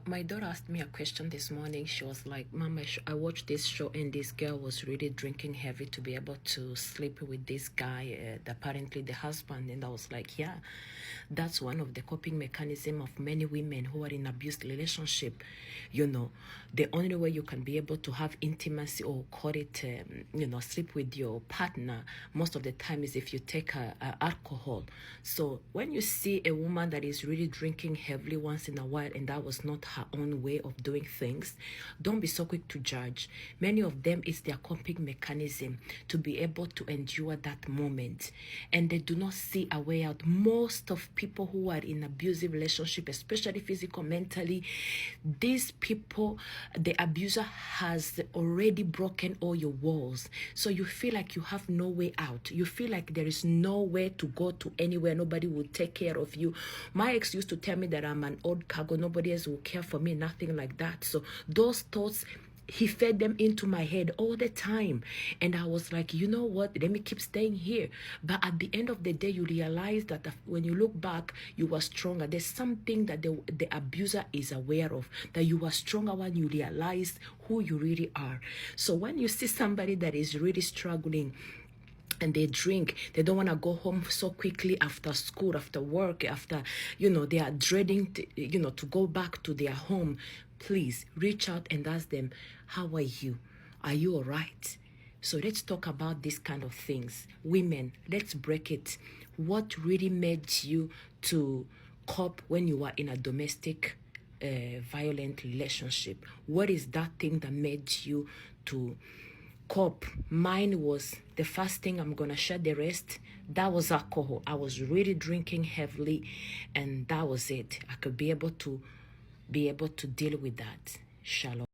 My daughter asked me a question this morning. She was like, Mama, I watched this show and this girl was really drinking heavy to be able to sleep with this guy, apparently the husband. And I was like, yeah, that's one of the coping mechanism of many women who are in abused relationship. You know, the only way you can be able to have intimacy or call it, sleep with your partner most of the time is if you take alcohol. So when you see a woman that is really drinking heavily once in a while and that was not her own way of doing things, don't be so quick to judge. Many of them is their coping mechanism to be able to endure that moment, and they do not see a way out. Most of people who are in abusive relationship, especially physical, mentally, these people, the abuser has already broken all your walls, so you feel like you have no way out. You feel like there is nowhere to go to, anywhere. Nobody will take care of you. My ex used to tell me that I'm an old cargo, nobody else will care for me, nothing like that. So those thoughts, he fed them into my head all the time, and I was like, you know what, let me keep staying here. But at the end of the day, you realize that when you look back, you were stronger. There's something that the abuser is aware of, that you were stronger when you realize who you really are. So when you see somebody that is really struggling and they drink, they don't want to go home so quickly after school, after work, after, they are dreading to go back to their home, please reach out and ask them, how are you? Are you all right? So let's talk about these kind of things. Women, let's break it. What really made you to cope when you were in a domestic violent relationship? What is that thing that made you to cope? Mine was the first thing. I'm gonna share the rest. That was alcohol. I was really drinking heavily, and that was it. I could be able to deal with that. Shalom.